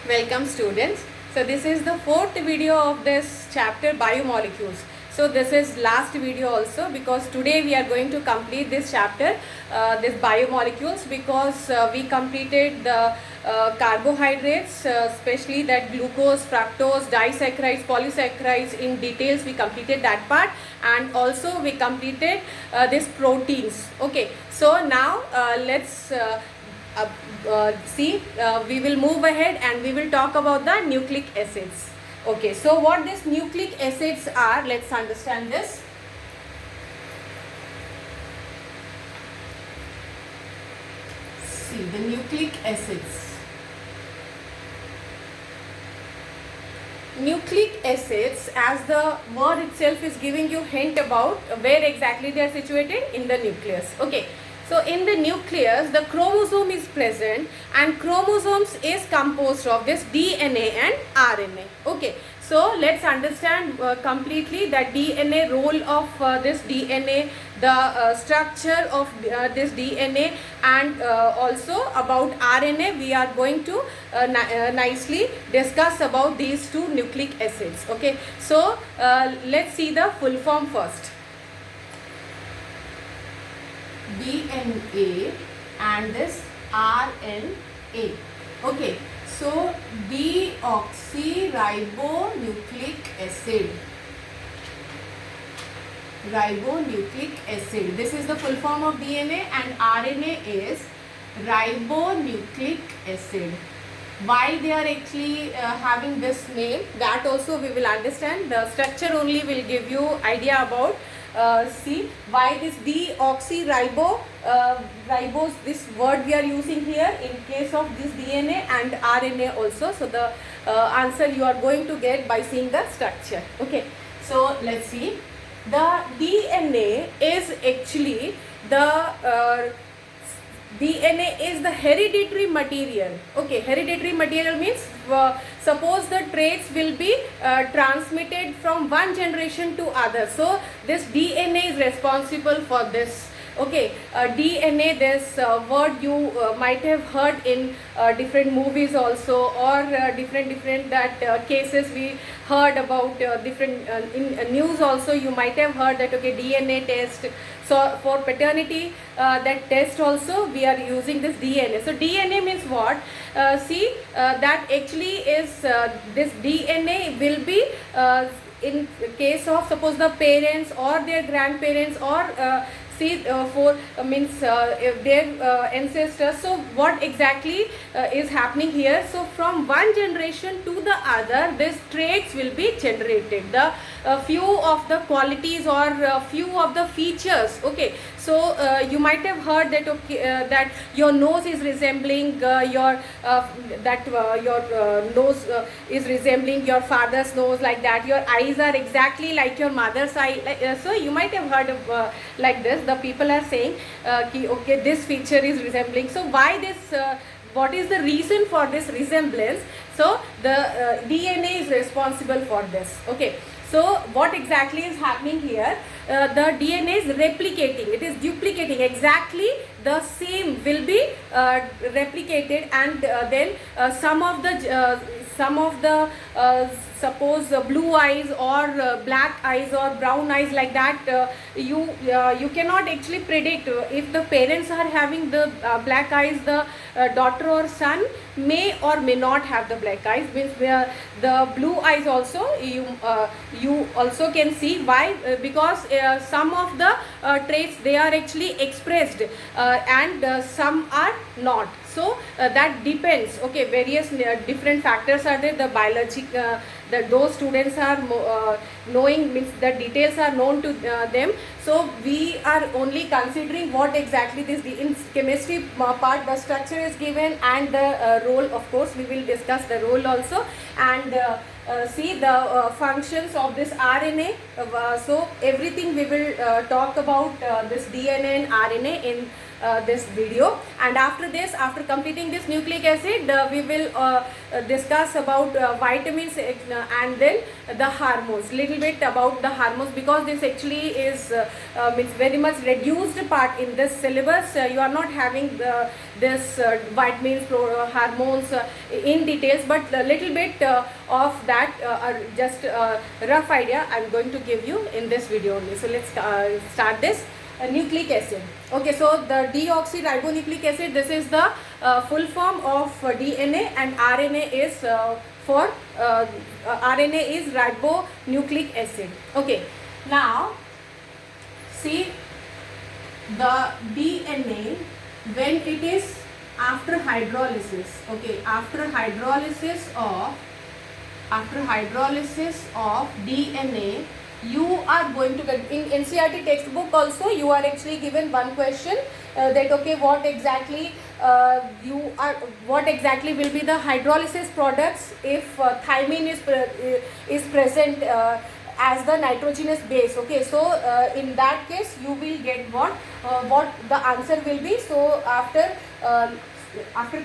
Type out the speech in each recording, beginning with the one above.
Welcome students. So this is the fourth video of this chapter biomolecules. So this is last video also because today we are going to complete this chapter, this biomolecules, because we completed the carbohydrates, especially that glucose, fructose, disaccharides, polysaccharides in details. We completed that part, and also we completed this proteins. Okay, so now let's we will move ahead and we will talk about the nucleic acids. Okay, so what these nucleic acids are, let's understand this. See, the nucleic acids. Nucleic acids, as the word itself is giving you hint about where exactly they are situated in the nucleus. Okay, so in the nucleus the chromosome is present, and chromosomes is composed of this DNA and RNA. Okay, so let's understand completely the DNA role of this DNA, the structure of this DNA, and also about RNA. We are going to nicely discuss about these two nucleic acids. Okay, so let's see the full form first. DNA and this RNA. Okay, so deoxyribonucleic acid. Ribonucleic acid. This is the full form of DNA, and RNA is ribonucleic acid. Why they are actually having this name, that also we will understand. The structure only will give you idea about. See why this deoxyribose, this word we are using here in case of this DNA and RNA also. So the answer you are going to get by seeing the structure. Okay, so let's see. The DNA is actually the DNA is the hereditary material. Okay, hereditary material means suppose the traits will be transmitted from one generation to other. So this DNA is responsible for this. Okay, DNA, this word you might have heard in different movies also, or different that cases we heard about different in news also. You might have heard that, okay, DNA test. So for paternity, that test also we are using this DNA. So DNA means what? See, that actually is this DNA will be in case of suppose the parents or their grandparents, or for means their ancestors. So what exactly is happening here? So from one generation to the other, these traits will be generated, the few of the qualities or few of the features. Okay, so you might have heard that, okay, that your nose is resembling your nose is resembling your father's nose, like that. Your eyes are exactly like your mother's eye. So you might have heard of like this. The people are saying okay, this feature is resembling. So why this? What is the reason for this resemblance? So the DNA is responsible for this. Okay, so what exactly is happening here? The DNA is replicating, it is duplicating, exactly the same will be replicated, and then some of the suppose blue eyes or black eyes or brown eyes, like that, you cannot actually predict if the parents are having the black eyes, the daughter or son may or may not have the black eyes. Means the blue eyes also you also can see. Why? Because some of the traits, they are actually expressed and some are not. So that depends. Okay, various different factors are there. The biologic that those students are knowing, means the details are known to them. So we are only considering what exactly this in chemistry part, the structure is given, and the role, of course we will discuss the role also, and see the functions of this RNA. So everything we will talk about this DNA and RNA in this video. And after this, after completing this nucleic acid, we will discuss about vitamins and then the hormones, little bit about the hormones, because this actually is means very much reduced part in this syllabus. You are not having this vitamins, hormones in details, but a little bit of that, just rough idea I am going to give you in this video only. So let's start this. Nucleic acid. Okay, so the deoxyribonucleic acid, this is the full form of DNA, and RNA is for RNA is ribonucleic acid. Okay, now see the DNA when it is after hydrolysis. Okay, after hydrolysis of DNA, you are going to get in NCERT textbook also. You are actually given one question that okay, what exactly will be the hydrolysis products if thymine is present as the nitrogenous base. Okay, so in that case you will get what the answer will be. So after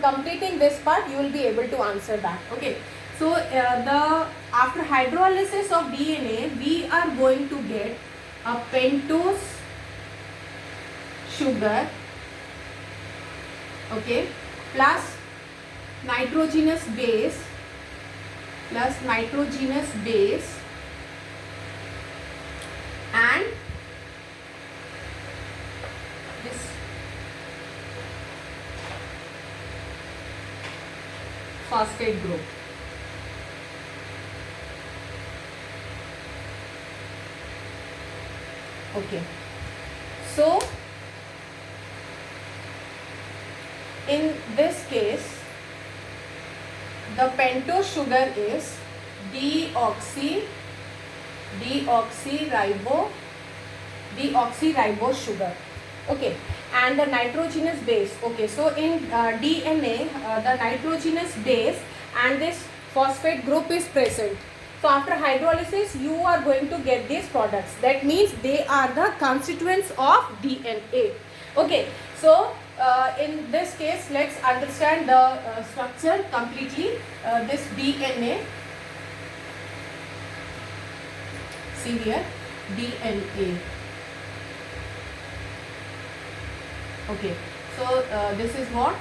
completing this part, you will be able to answer that. Okay. So after hydrolysis of DNA, we are going to get a pentose sugar, okay, plus nitrogenous base, and this phosphate group. Okay, so in this case, the pentose sugar is deoxyribo sugar. Okay, and the nitrogenous base. Okay, so in DNA, the nitrogenous base and this phosphate group is present. So after hydrolysis, you are going to get these products. That means they are the constituents of DNA. Okay, so in this case, let's understand the structure completely. This DNA, see here, DNA. Okay, so this is what?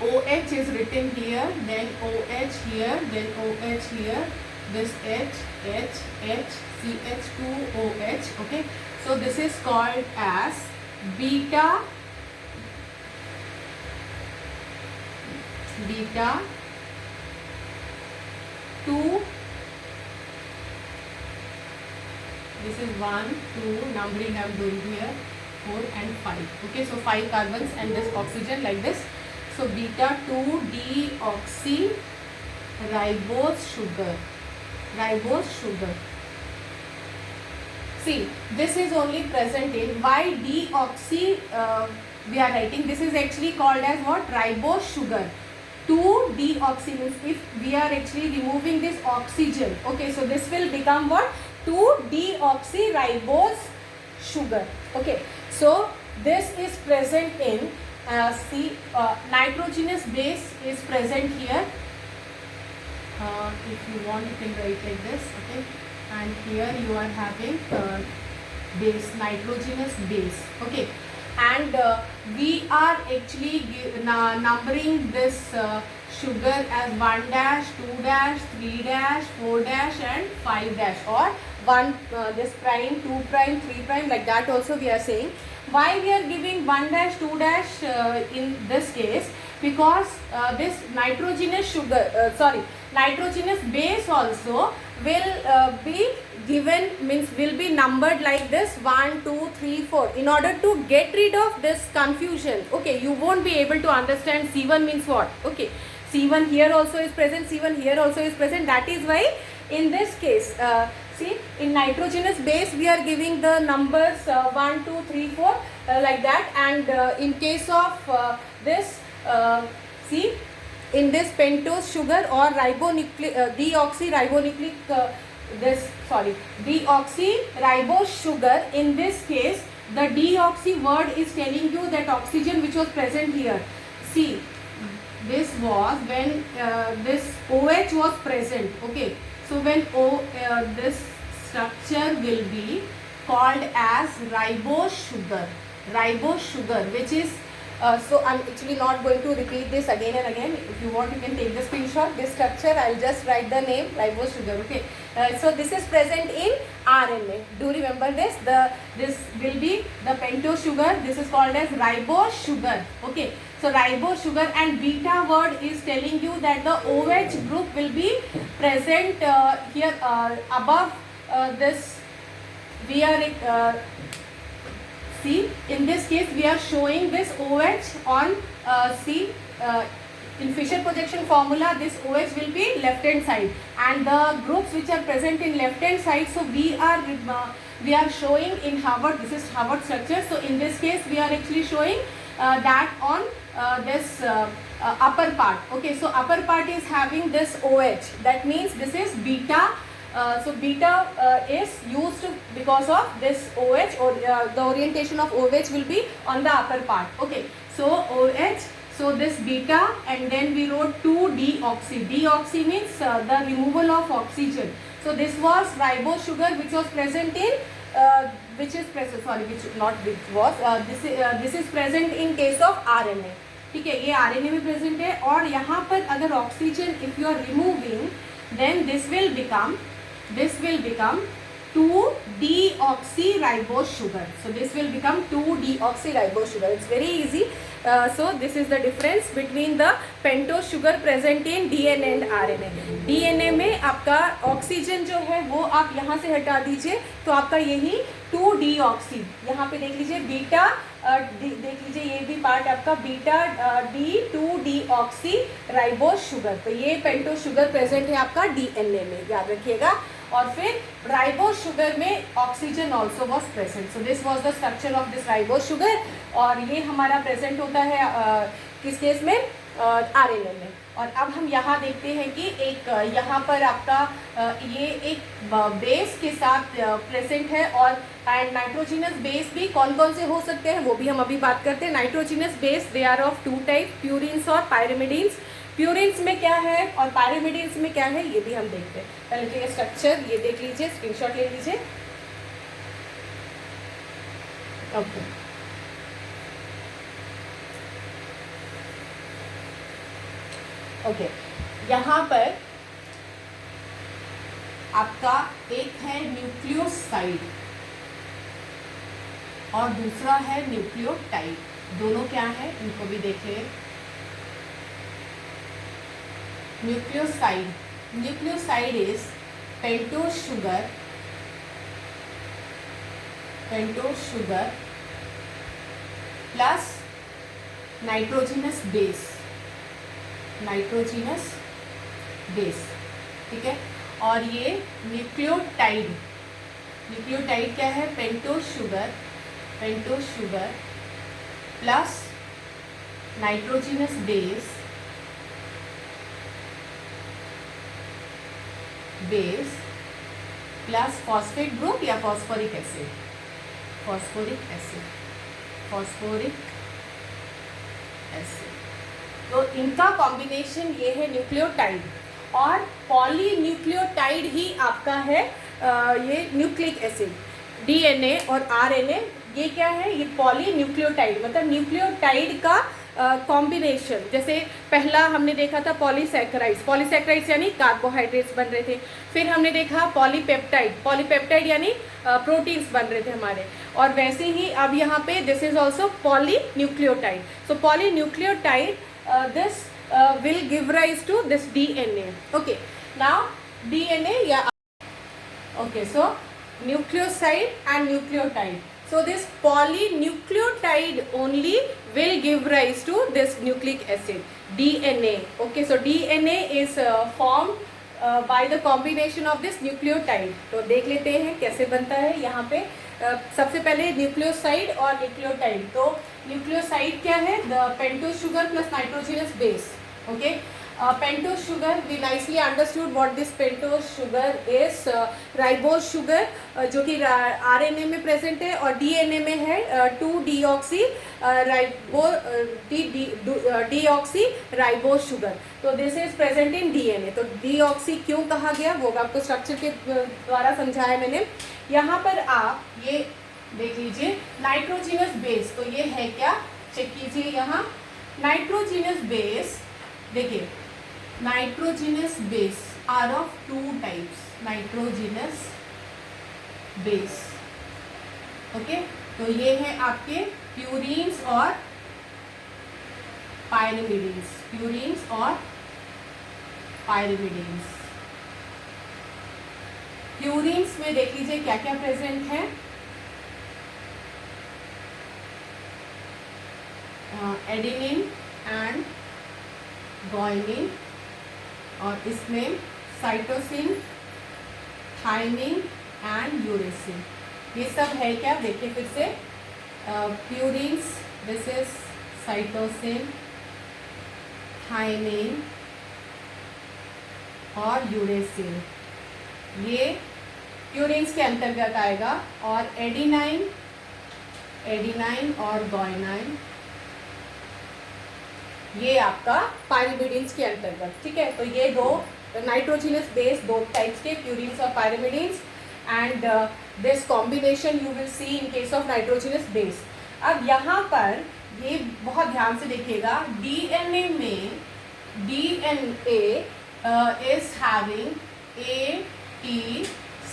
OH is written here, then OH here, then OH here, this H, CH2OH. Okay, so this is called as beta 2. This is 1, 2, numbering I am doing here, 4 and 5. Okay, so 5 carbons and this oxygen like this. So beta 2 deoxyribose sugar. See, this is only present in why deoxy we are writing. This is actually called as what? Ribose sugar. 2 deoxy means if we are actually removing this oxygen. Okay, so this will become what? 2 deoxyribose sugar. Okay, so this is present in nitrogenous base is present here. If you want, you can write like this. Okay, and here you are having base, nitrogenous base. Okay, and we are actually numbering this sugar as 1 dash, 2 dash, 3 dash, 4 dash and 5 dash, or 1 this prime, 2 prime, 3 prime, like that also we are saying. Why we are giving 1 dash, 2 dash in this case? Because this nitrogenous sugar, nitrogenous base also will be given, means will be numbered like this 1, 2, 3, 4 in order to get rid of this confusion. Okay, you won't be able to understand C1 means what. Okay, C1 here also is present, C1 here also is present. That is why in this case, see, in nitrogenous base we are giving the numbers 1, 2, 3, 4 like that, and in case of this, see, in this pentose sugar or deoxyribonucleic this, sorry, deoxyribose sugar. In this case, the deoxy word is telling you that oxygen which was present here. See, this was when this OH was present. Okay, so when this structure will be called as ribose sugar, which is so I'm actually not going to repeat this again and again. If you want, you can take the screenshot. This structure, I'll just write the name ribose sugar. Okay, so this is present in RNA. Do remember this. This will be the pentose sugar. This is called as ribose sugar. Okay, so ribose sugar, and beta word is telling you that the OH group will be present here above this. We are see, in this case we are showing this OH on see, in Fisher projection formula, this OH will be left hand side, and the groups which are present in left hand side, so we are showing in Harvard. This is Harvard structure. So in this case we are actually showing that on this upper part. Okay, so upper part is having this OH. That means this is beta. So beta is used because of this OH, or the orientation of OH will be on the upper part. Okay, so OH, so this beta, and then we wrote 2-deoxy. Deoxy means the removal of oxygen. So this was ribose sugar which was present in this is present in case of RNA. ठीक है, ये RNA में present है, और यहाँ पर अगर oxygen if you are removing, then this will become 2-deoxyribose sugar. So this will become 2-deoxyribose sugar. It's very easy. So this is the difference between the pentose sugar present in DNA and RNA. DNA में आपका oxygen जो है वो आप यहाँ से हटा दीजिए, तो आपका यही 2-deoxy, यहाँ पे देख लीजिए बीटा, देख लीजिए ये भी पार्ट आपका बीटा D2-deoxyribose शुगर. तो ये पेंटोज शुगर प्रेजेंट है आपका DNA में, याद रखिएगा. और फिर राइबोज शुगर में oxygen also was present. So this was the structure of this ribose sugar, और ये हमारा प्रेजेंट होता है किस केस में, RNA में. और अब हम यहाँ देखते हैं कि एक यहाँ पर आपका ये एक बेस के साथ प्रेजेंट है, और एंड नाइट्रोजिनस बेस भी कौन कौन से हो सकते हैं वो भी हम अभी बात करते हैं. Nitrogenous base they are of 2 type, purines और पायरिमिडीन्स. प्यूरिन्स में क्या है और पायरिमिडीन्स में क्या है ये भी हम देखते हैं. पहले तो ये स्ट्रक्चर ये देख लीजिए, स्क्रीनशॉट ले लीजिए. ओके, ओके, यहाँ पर आपका एक है न्यूक्लियोसाइड और दूसरा है न्यूक्लियोटाइड. दोनों क्या है इनको भी देख लें. Nucleoside is pentose sugar plus nitrogenous base, ठीक है. और ये न्यूक्लियोटाइड क्या है, pentose sugar plus nitrogenous base plus phosphate group या फॉस्फोरिक एसिड. तो इनका कॉम्बिनेशन ये है न्यूक्लियोटाइड, और पॉलीन्यूक्लियोटाइड ही आपका है ये न्यूक्लिक एसिड. DNA और RNA ये क्या है, ये पॉलीन्यूक्लियोटाइड, मतलब न्यूक्लियोटाइड का कॉम्बिनेशन. जैसे पहला हमने देखा था पॉलीसैकेराइड्स यानी कार्बोहाइड्रेट्स बन रहे थे. फिर हमने देखा पॉलीपेप्टाइड यानी प्रोटीन्स बन रहे थे हमारे. और वैसे ही अब यहाँ पे this is also polynucleotide. So polynucleotide this will give rise to this DNA. Okay, now DNA, yeah. Okay, so nucleoside and nucleotide. So this polynucleotide only will give rise to this nucleic acid, DNA. Okay, so DNA is formed by the combination of this nucleotide. तो देख लेते हैं कैसे बनता है. यहाँ पे सबसे पहले न्यूक्लियोसाइड और न्यूक्लियोटाइड. तो न्यूक्लियोसाइड क्या है, the pentose sugar plus nitrogenous base. Okay, pentose sugar, we nicely understood what this pentose sugar is. Ribose sugar जो कि RNA में present है और DNA में है 2-deoxy deoxy ribose sugar. तो this is present in DNA. तो deoxy क्यों कहा गया वो आपको स्ट्रक्चर के द्वारा समझाया मैंने. यहाँ पर आप ये देख लीजिए नाइट्रोजिनस बेस. तो ये है क्या, चेक कीजिए यहाँ. नाइट्रोजिनस बेस देखिए, nitrogenous base are of 2 types. Nitrogenous base, okay. तो ये है आपके प्यूरीन्स और पायरिमिडीन्स. प्यूरीन्स और पायरिमिडीन्स. प्यूरीन्स में देख लीजिए क्या क्या प्रेजेंट है. एडेनिन एंड गुआनिन, और इसमें साइटोसिन, थाइमिन एंड यूरेसिल. ये सब है क्या, देखिए फिर से. प्यूरीन्स, दिस इज साइटोसिन, थाइमिन और यूरेसिल. ये प्यूरीन्स के अंतर्गत आएगा. और एडिनाइन, एडिनाइन और गुआनिन ये आपका पायरिमिडीन्स के अंतर्गत. ठीक है, तो ये दो नाइट्रोजिनस बेस, दो टाइप्स के, प्यूरीन्स और pyrimidines. And this combination you will see in case of nitrogenous base. अब यहाँ पर ये बहुत ध्यान से देखिएगा. डीएनए में DNA is having A, T,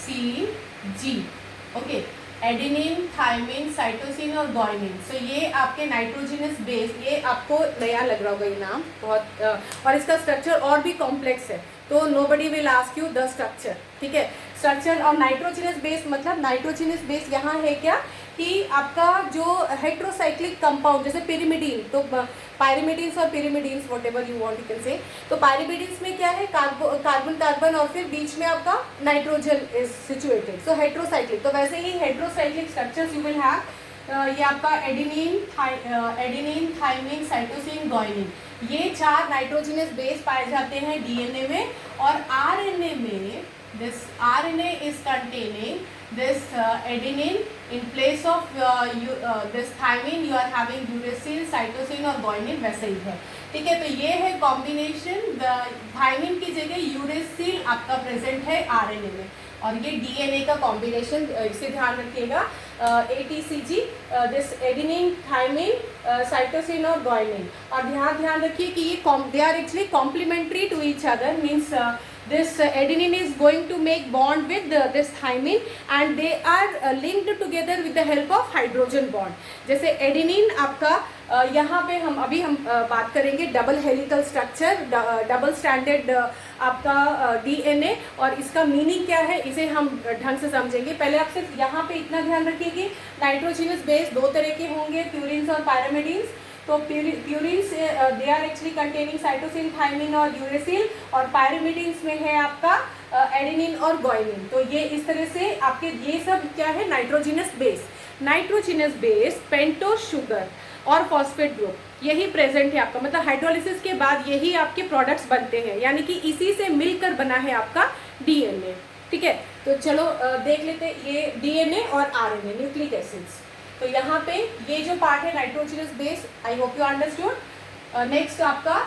C, G. Okay, adenine, thymine, cytosine और गुआनिन. सो ये आपके नाइट्रोजिनस बेस. ये आपको नया लग रहा होगा ये नाम बहुत, और इसका स्ट्रक्चर और भी कॉम्प्लेक्स है. तो nobody will ask you the structure. ठीक है, स्ट्रक्चर. और नाइट्रोजिनस बेस मतलब नाइट्रोजिनस बेस यहाँ है क्या कि आपका जो हेट्रोसाइक्लिक कंपाउंड, जैसे पिरिमिडीन, तो पायरिमिडीन्स और पिरिमिडीन्स what ever you want you can से. तो पायरिमिडीन्स में क्या है, कार्बन कार्बन और फिर बीच में आपका nitrogen is situated. So heterocyclic. तो वैसे ही heterocyclic structures you will have. ये आपका एडेनिन, थाइमिन, साइटोसिन, गुआनिन, ये 4 नाइट्रोजिनस बेस पाए जाते हैं डीएनए में. और आरएनए में this RNA is containing this adenine. In place of this thymine you are having uracil, cytosine और guanine. वैसे ही है. ठीक है, तो ये है कॉम्बिनेशन. थाइमिन की जगह यूरेसिल आपका प्रेजेंट है आरएनए में. और ये डीएनए का कॉम्बिनेशन, इसे ध्यान रखिएगा. ATCG, this adenine, thymine, cytosine और गुआनिन. और ध्यान रखिए कि ये they are actually complementary to each other. Means this adenine is going to make bond with this thymine and they are linked together with the help of hydrogen bond. जैसे adenine आपका यहाँ पे हम बात करेंगे double helical structure, double standard आपका DNA. और इसका मीनिंग क्या है इसे हम ढंग से समझेंगे. पहले आप सिर्फ यहाँ पे इतना ध्यान रखिए कि नाइट्रोजिनस बेस 2 तरह के होंगे, प्यूरीन्स और पायरिमिडीन्स. तो purines they are actually containing cytosine, thymine और यूरेसिल. और पायरिमिडीन्स में है आपका एडेनिन और गुआनिन. तो ये इस तरह से आपके ये सब क्या है, nitrogenous base. Nitrogenous base, pentose sugar और फॉस्फेट ग्रुप यही प्रेजेंट है आपका. मतलब हाइड्रोलिसिस के बाद यही आपके प्रोडक्ट्स बनते हैं, यानी कि इसी से मिलकर बना है आपका डीएनए. ठीक है, तो चलो देख लेते ये डीएनए और आरएनए, न्यूक्लिक एसिड्स. तो यहाँ पे ये जो पार्ट है nitrogenous base, I hope you understood. Next आपका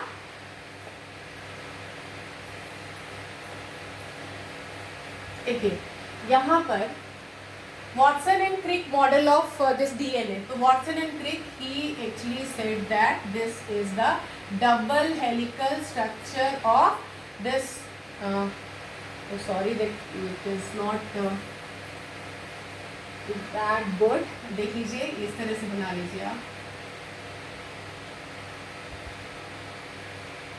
देखिए यहाँ पर Watson and Crick model of this DNA. So Watson and Crick, he actually said that this is the double helical structure of this. Oh, sorry that it is not that good. देख लीजिए, इस तरह से बना लीजिए आप,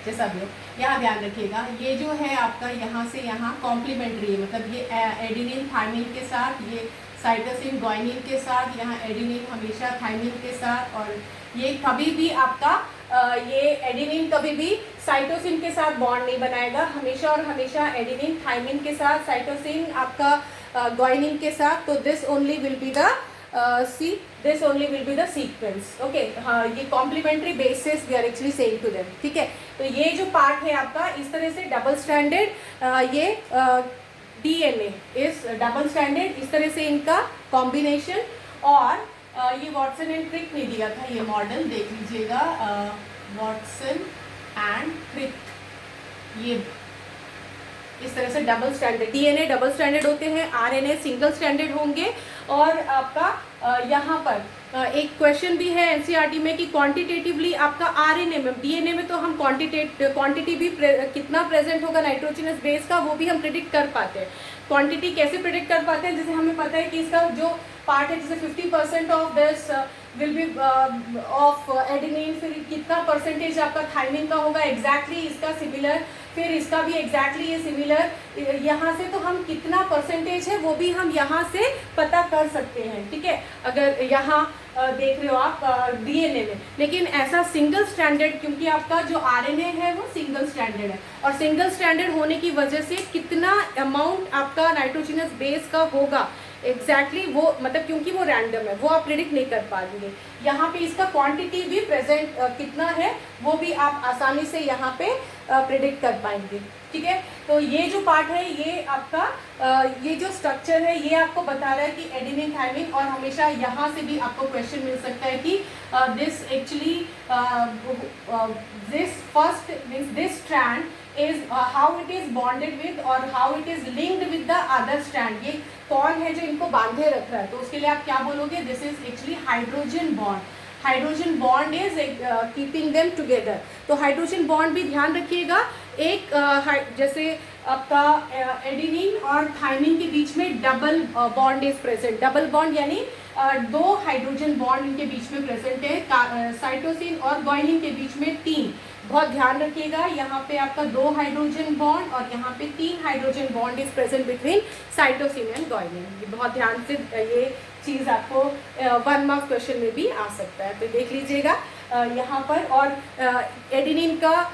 जैसा भी हो. यहाँ ध्यान रखिएगा, ये जो है आपका यहाँ से यहाँ कॉम्प्लीमेंट्री है. मतलब ये एडेनिन थाइमिन के साथ, ये साइटोसिन गुआनिन के साथ, यहाँ एडेनिन हमेशा थाइमिन के साथ. और ये कभी भी आपका ये एडेनिन कभी भी साइटोसिन के साथ बॉन्ड नहीं बनाएगा. हमेशा और हमेशा एडेनिन थाइमिन के साथ, साइटोसिन आपका गुआनिन के साथ. तो this only will be the this only will be the sequence. Okay, हाँ, ये complementary basis we are actually saying to them. ठीक है, तो ये जो पार्ट है आपका इस तरह से डबल स्टैंडर्ड, ये DNA इस डबल स्टैंडर्ड, इस तरह से इनका कॉम्बिनेशन। और ये वॉटसन एंड क्रिक ने दिया था ये मॉडल, देख लीजिएगा, वॉटसन एंड क्रिक, ये इस तरह से double standard, DNA double standard होते हैं, RNA सिंगल स्टैंडर्ड होंगे। और आपका यहाँ पर एक क्वेश्चन भी है NCERT में कि क्वांटिटेटिवली आपका RNA में, DNA में तो हम क्वांटिटी भी कितना प्रेजेंट होगा नाइट्रोजनस बेस का वो भी हम प्रिडिक्ट कर पाते हैं। क्वांटिटी कैसे प्रिडिक्ट कर पाते हैं, जैसे हमें पता है कि इसका जो पार्ट है जैसे 50% of this will B of adenine, फिर कितना परसेंटेज आपका थाइमिन का होगा एग्जैक्टली इसका सिमिलर, फिर इसका भी एग्जैक्टली ये सिमिलर, यहाँ से तो हम कितना परसेंटेज है वो भी हम यहाँ से पता कर सकते हैं, ठीक है, अगर यहाँ देख रहे हो आप DNA में। लेकिन ऐसा सिंगल स्टैंडर्ड, क्योंकि आपका जो RNA है वो सिंगल स्टैंडर्ड है, और सिंगल स्टैंडर्ड होने की वजह से कितना अमाउंट आपका नाइट्रोजनस बेस का होगा एग्जैक्टली वो, मतलब क्योंकि वो रैंडम है वो आप प्रिडिक्ट नहीं कर पाएंगे। यहाँ पे इसका क्वांटिटी भी प्रेजेंट कितना है वो भी आप आसानी से यहाँ पे प्रिडिक्ट कर पाएंगे, ठीक है। तो ये जो पार्ट है ये आपका ये जो स्ट्रक्चर है ये आपको बता रहा है कि एडेनिन थाइमिन, और हमेशा यहाँ से भी आपको क्वेश्चन मिल सकता है कि this actually this first means this strand is how it is bonded with or how it is linked with the other strand, ये कौन है जो इनको बांधे रख रहा है, तो उसके लिए आप क्या बोलोगे, this is actually hydrogen bond, hydrogen bond is keeping them together. तो हाइड्रोजन बॉन्ड भी ध्यान रखिएगा, एक जैसे आपका एडेनिन और थाइमिन के बीच में double bond is present, double bond यानी दो हाइड्रोजन बॉन्ड इनके बीच में प्रेजेंट है, साइटोसिन और ग्वानिन के बीच में 3, बहुत ध्यान रखिएगा, यहाँ पे आपका 2 हाइड्रोजन बॉन्ड और यहाँ पे 3 hydrogen bond is present between cytosine and guanine. ये बहुत ध्यान से ये चीज़ आपको 1 मार्क्स क्वेश्चन में भी आ सकता है, तो देख लीजिएगा यहाँ पर। और एडेनिन का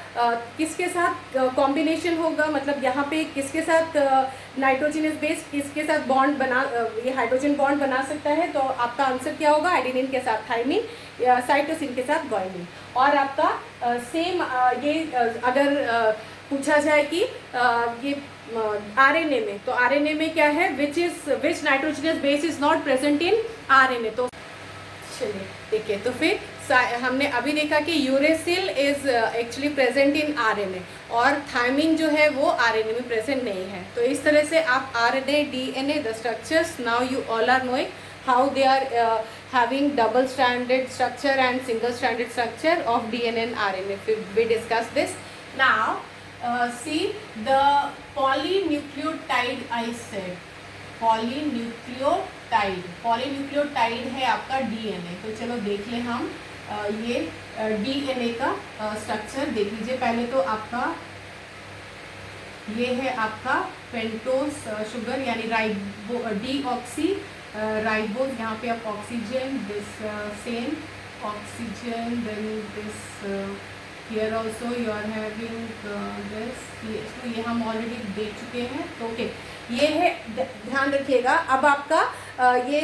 किसके साथ कॉम्बिनेशन होगा, मतलब यहाँ पे किसके साथ नाइट्रोजनस बेस किसके साथ बॉन्ड बना, ये हाइड्रोजन बॉन्ड बना सकता है, तो आपका आंसर क्या होगा, एडेनिन के साथ थाइमिन, साइटोसिन के साथ ग्वानिन। और आपका सेम ये अगर पूछा जाए कि ये RNA में, तो RNA में क्या है, which nitrogenous base is not present in RNA, तो चलिए देखिए, तो फिर हमने अभी देखा कि uracil is actually present in RNA और थाइमिन जो है वो RNA में प्रेजेंट नहीं है। तो इस तरह से आप RNA, DNA, the structures, now you all are knowing how they are having double stranded structure and single stranded structure of DNA and RNA. We discussed this. Now see the polynucleotide, I said polynucleotide है आपका DNA। तो चलो देख ले हम ये DNA का structure देख लीजिए। पहले तो आपका ये है आपका पेंटोस शुगर यानी डीऑक्सी राइबोज, यहाँ पे आप oxygen, this same oxygen, then this here also you are having this, तो ये हम ऑलरेडी देख चुके हैं। तो ओके, ये है, ध्यान रखिएगा। अब आपका ये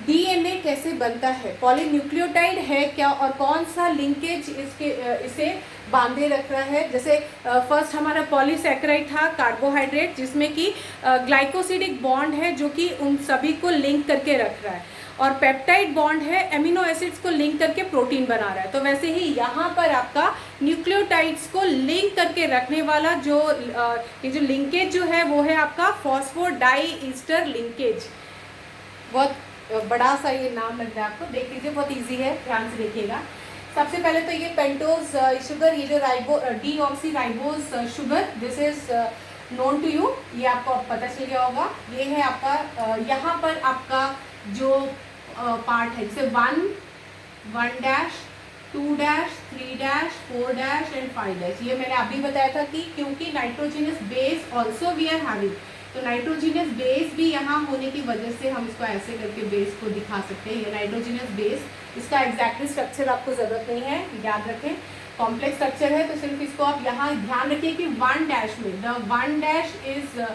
DNA कैसे बनता है, पॉलीन्यूक्लियोटाइड है क्या और कौन सा लिंकेज इसे बांधे रख रहा है। जैसे फर्स्ट हमारा पॉलीसैकेराइड था, कार्बोहाइड्रेट, जिसमें कि ग्लाइकोसिडिक बॉन्ड है जो कि उन सभी को लिंक करके रख रहा है, और पेप्टाइड बॉन्ड है एमिनो एसिड्स को लिंक करके प्रोटीन बना रहा है। तो वैसे ही यहाँ पर आपका न्यूक्लियोटाइड्स को लिंक करके रखने वाला जो ये जो लिंकेज जो है वो है आपका फॉस्फोडाइईस्टर लिंकेज। बहुत बड़ा सा ये नाम लग रहा है आपको, देख लीजिए, बहुत इजी है, ध्यान से देखिएगा। सबसे पहले तो ये पेंटोज शुगर, ये जो deoxy ribose sugar, this is known to you, ये आपको पता चल गया होगा। ये है आपका यहाँ पर आपका जो पार्ट है, जैसे 1 dash 2 dash 3 dash 4 dash and 5 dash, ये मैंने अभी बताया था कि क्योंकि nitrogenous base also we are having, तो नाइट्रोजनस बेस भी यहाँ होने की वजह से हम इसको ऐसे करके बेस को दिखा सकते हैं। ये नाइट्रोजनस बेस, इसका एग्जैक्टली स्ट्रक्चर आपको ज़रूरत नहीं है, याद रखें, कॉम्प्लेक्स स्ट्रक्चर है, तो सिर्फ इसको आप यहाँ ध्यान रखिए कि 1 डैश में, the 1 dash is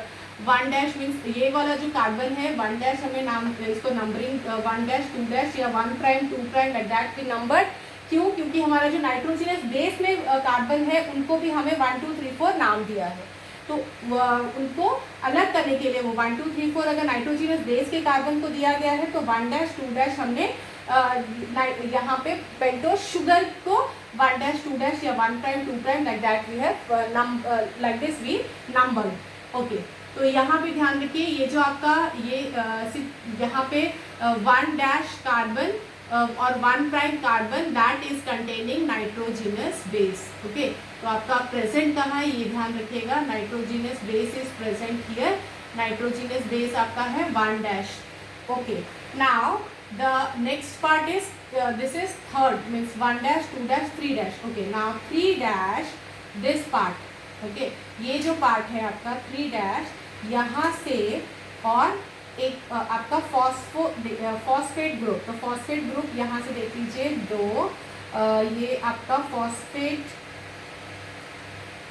1 dash means ये वाला जो कार्बन है 1 डैश, हमें नाम इसको नंबरिंग 1 डैश 2 डैश या 1 प्राइम 2 प्राइम लाइक दैट भी नंबर, क्यों? क्योंकि हमारा जो नाइट्रोजनस बेस में कार्बन है उनको भी हमें 1 2 3 4 नाम दिया है, तो उनको अलग करने के लिए वो 1 2 3 4 अगर नाइट्रोजनस बेस के कार्बन को दिया गया है तो 1 डैश 2 डैश हमने यहाँ पे पेंटोस शुगर को 1 डैश 2 डैश या 1 prime 2 prime like that we have like this we number. Okay, तो यहाँ पे ध्यान रखिए ये जो आपका ये यहाँ पे 1 डैश कार्बन और 1 prime carbon that is containing nitrogenous base. Okay, तो आपका प्रेजेंट कहाँ है ये ध्यान रखिएगा, nitrogenous base is present here, nitrogenous base आपका है 1 dash. Okay, now the next part is this is third means 1 dash 2 dash 3 dash. Okay, now 3 dash this part. Okay, ये जो पार्ट है आपका 3 डैश यहाँ से और एक आपका फॉस्फेट ग्रुप, तो फॉस्फेट ग्रुप यहाँ से देख लीजिए 2 ये आपका फॉस्फेट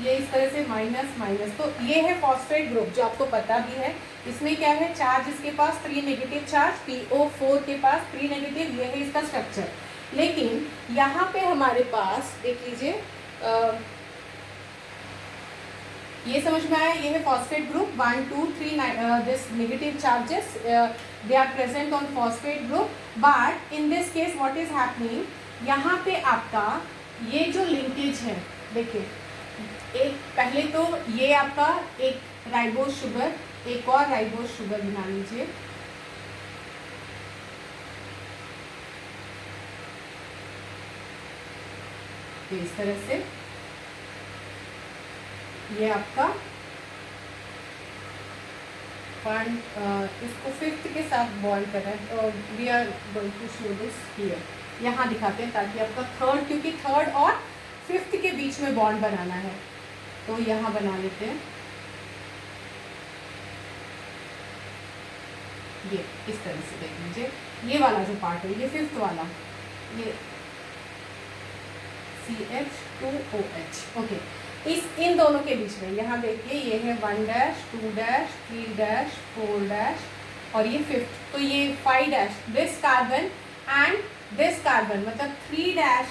ये इस तरह से माइनस माइनस, तो ये है फॉस्फेट ग्रुप जो आपको पता भी है। इसमें क्या है चार्ज इसके पास 3 नेगेटिव चार्ज, PO4 के पास 3 नेगेटिव, ये है इसका स्ट्रक्चर। लेकिन यहाँ पे हमारे पास देख लीजिए ये समझ में आया, ये है phosphate group 1 2 3 this negative charges they are present on phosphate group, but in this case what is happening, यहाँ पे आपका ये जो लिंकेज है देखिए, एक पहले तो ये आपका एक राइबोज शुगर, एक और राइबोज शुगर बना लीजिए, इस तरह से ये आपका इसको 5th के साथ बॉन्ड कर रहा है और we are going to show this here, यहाँ दिखाते हैं ताकि आपका थर्ड, क्योंकि थर्ड और 5th के बीच में बॉन्ड बनाना है, तो यहाँ बना लेते हैं ये इस तरह से। देख लीजिए ये वाला जो पार्ट है ये 5th वाला, ये CH2OH। ओके, इस इन दोनों के बीच में यहाँ देखिए ये है 1 डैश 2 डैश 3 डैश 4 डैश और ये 5th, तो ये 5 dash this carbon and this carbon मतलब 3 dash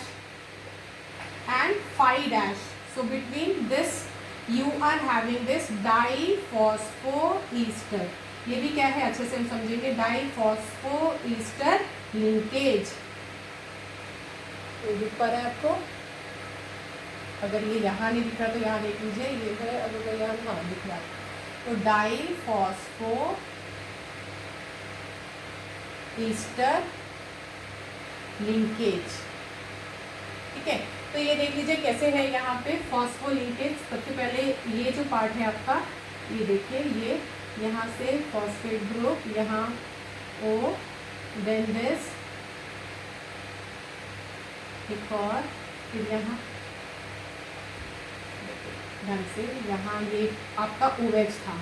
and 5 dash, so between this you are having this diphosphoester. ये भी क्या है अच्छे से हम समझेंगे, डाईफॉस्फोईस्टर लिंकेज। तो दिख पा रहा है आपको, अगर ये यहाँ नहीं दिख रहा तो यहाँ देख लीजिए, ये है अगर यहाँ हाँ दिख रहा, तो डाईफॉस्फो ईस्टर लिंकेज। ठीक है, तो ये देख लीजिए कैसे है यहाँ पे फॉस्फो लिंकेज। सबसे पहले ये जो पार्ट है आपका, ये देखिए ये यहाँ से फॉस्फेट ग्रुप, यहाँ O, देन दिस एक और, फिर यहाँ ढंग से यहाँ ये आपका OH था।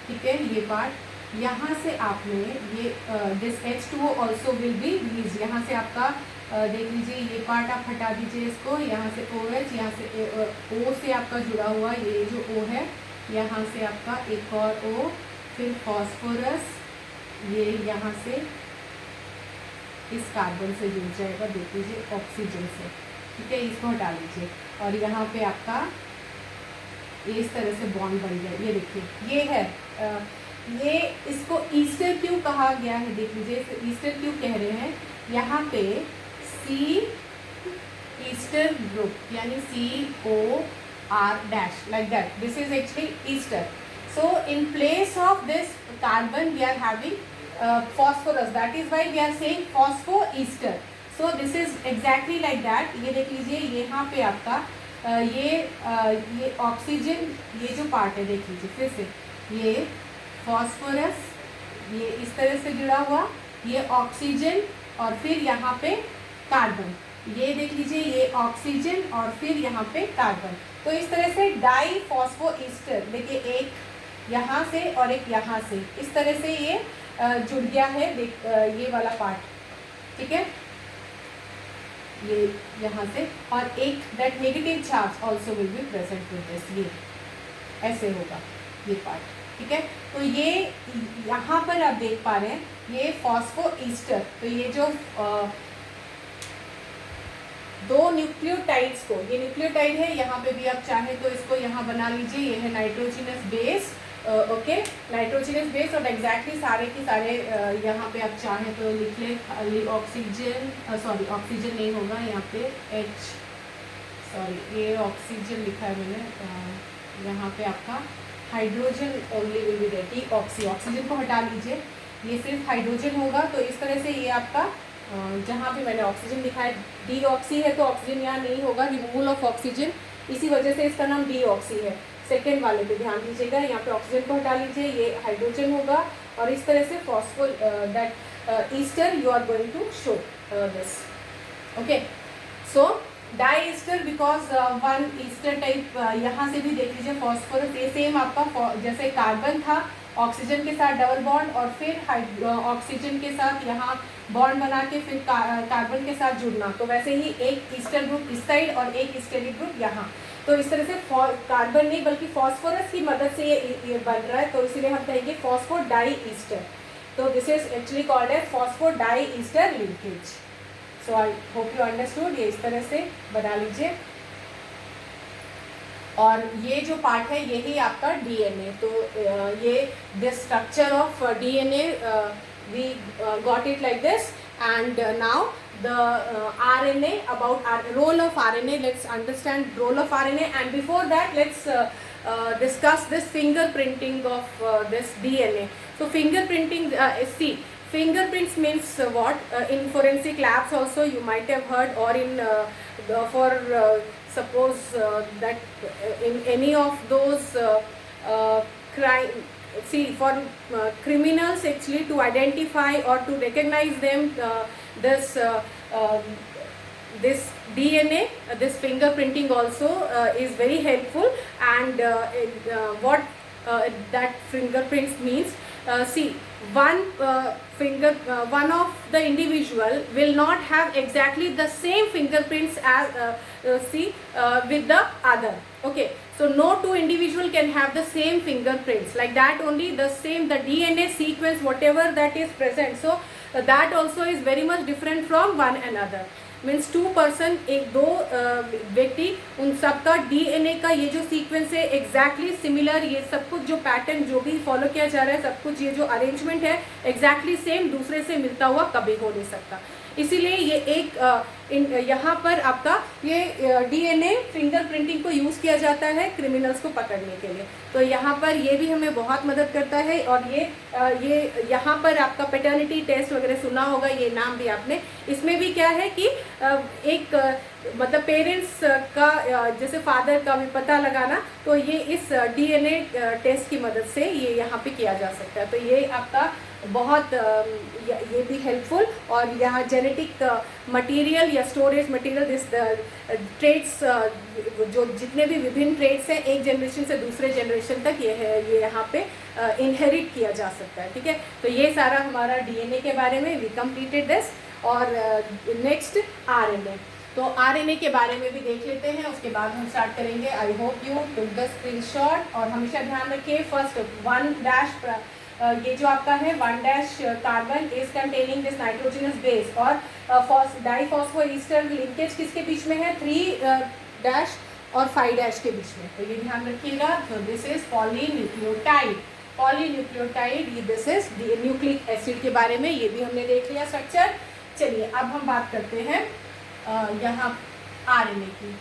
ठीक है, ये पार्ट यहाँ से आपने ये this H2O also will be release, यहाँ से आपका देख लीजिए ये पार्ट आप हटा दीजिए इसको, यहाँ से OH, यहाँ से O से आपका जुड़ा हुआ ये जो O है, यहाँ से आपका एक और O, फिर फॉस्फोरस ये यहाँ से इस कार्बन से जुड़ जाएगा, देख लीजिए ऑक्सीजन से। ठीक है, इसको हटा लीजिए और यहाँ पे आपका इस तरह से बॉन्ड बन गया। ये देखिए ये है ये इसको ईस्टर क्यों कहा गया है, देख लीजिए इसको ईस्टर क्यों कह रहे हैं, यहाँ पे C ईस्टर ग्रुप यानी COR dash like that, this is actually ester. So in place of this carbon we are having phosphorus, that is why we are saying phosphoester. So this is exactly like that। ये देख लीजिए यहाँ पे आपका ये oxygen ये जो part है देख लीजिए फिर से, ये फॉस्फोरस ये इस तरह से जुड़ा हुआ, ये ऑक्सीजन और फिर यहाँ पे कार्बन, ये देख लीजिए ये ऑक्सीजन और फिर यहाँ पे कार्बन। तो इस तरह से डाई फॉस्फोईस्टर देखिए एक यहाँ से और एक यहाँ से इस तरह से ये जुड़ गया है, ये वाला पार्ट। ठीक है, ये यहाँ से और एक that negative charge also will be present with this, ये ऐसे होगा ये पार्ट। ठीक है, तो ये यहाँ पर आप देख पा रहे हैं ये फॉस्फोईस्टर, तो ये जो दो न्यूक्लियोटाइड्स को, ये न्यूक्लियोटाइड है, यहाँ पे भी आप चाहे तो इसको यहाँ बना लीजिए, ये है nitrogenous base, okay, nitrogenous base, और एग्जैक्टली सारे के सारे यहाँ पे आप चाहें तो लिख लें ऑक्सीजन, सॉरी ऑक्सीजन नहीं होगा यहाँ पे H, सॉरी ये ऑक्सीजन लिखा है मैंने, यहाँ पे आपका hydrogen only will be there, deoxy, oxygen को हटा लीजिए, ये सिर्फ हाइड्रोजन होगा। तो इस तरह से ये आपका जहाँ पे मैंने ऑक्सीजन लिखा है डी ऑक्सी है, तो ऑक्सीजन यहाँ नहीं होगा, रिमूवल ऑफ ऑक्सीजन, इसी वजह से इसका नाम डी ऑक्सी है। सेकेंड वाले पे ध्यान दीजिएगा, यहाँ पे ऑक्सीजन को हटा लीजिए, ये हाइड्रोजन होगा, और इस तरह से phosphor that ester you are going to show this, okay. So diester because one ester type, यहाँ से भी देख लीजिए फॉस्फोरस, ये सेम आपका जैसे कार्बन था ऑक्सीजन के साथ डबल बॉन्ड, और फिर ऑक्सीजन के साथ यहाँ बॉन्ड बना के फिर कार्बन के साथ जुड़ना, तो वैसे ही एक ईस्टर ग्रुप इस साइड और एक ईस्टरिक ग्रुप यहाँ, तो इस तरह से कार्बन नहीं बल्कि फॉस्फोरस की मदद से ये बन रहा है, तो इसीलिए हम कहेंगे फॉस्फो डाई ईस्टर। तो this is actually called as phosphodiester linkage. So I hope you understood, ये इस तरह से बना लीजिए। और ये जो पार्ट है यही आपका डीएनए, तो ये this structure of DNA we got it like this, and now the RNA, about role of RNA, let's understand role of RNA, and before that let's discuss this fingerprinting of this DNA. So fingerprinting, see, fingerprints means what? In forensic labs also you might have heard, or in for suppose that in any of those crime, see, for criminals actually to identify or to recognize them, this DNA, this fingerprinting also is very helpful, and what that fingerprints means, see, one of the individual will not have exactly the same fingerprints as with the other, okay. So no two individual can have the same fingerprints, like that only, the same, the DNA sequence whatever that is present, so that also is very much different from one another, means 2 person, एक दो व्यक्ति, उन सबका DNA का ये जो sequence है exactly similar, ये सब कुछ जो पैटर्न जो भी फॉलो किया जा रहा है, सब कुछ ये जो अरेंजमेंट है एग्जैक्टली सेम, दूसरे से मिलता हुआ कभी हो नहीं सकता। इसीलिए ये एक यहाँ पर आपका ये डीएनए फिंगरप्रिंटिंग को यूज़ किया जाता है क्रिमिनल्स को पकड़ने के लिए, तो यहाँ पर ये भी हमें बहुत मदद करता है। और ये यहाँ पर आपका पैटर्निटी टेस्ट वगैरह सुना होगा, ये नाम भी आपने, इसमें भी क्या है कि एक मतलब पेरेंट्स का जैसे फादर का भी पता लगाना, तो ये इस डीएनए टेस्ट की मदद से ये यहाँ पे किया जा सकता है, तो ये आपका बहुत ये भी हेल्पफुल। और यहाँ जेनेटिक मटेरियल या स्टोरेज मटेरियल, दिस ट्रेड्स, जो जितने भी विभिन्न ट्रेड्स हैं एक जनरेशन से दूसरे जनरेशन तक ये यहाँ पे इनहेरिट किया जा सकता है, ठीक है। तो ये सारा हमारा डीएनए के बारे में, वी कंप्लीटेड दिस। और नेक्स्ट आरएनए, तो आरएनए के बारे में भी देख लेते हैं, उसके बाद हम स्टार्ट करेंगे। आई hope you took the screenshot, और हमेशा ध्यान रखिए फर्स्ट 1' ये जो आपका है 1' carbon is containing this nitrogenous base, और डाइफॉस्फोईस्टर लिंकेज किसके बीच में है, 3' और 5' के बीच में, तो ये ध्यान रखिएगा। तो this is polynucleotide, polynucleotide, this is nucleic acid के बारे में, ये भी हमने देख लिया स्ट्रक्चर। चलिए अब हम बात करते हैं यहाँ आरएनए की,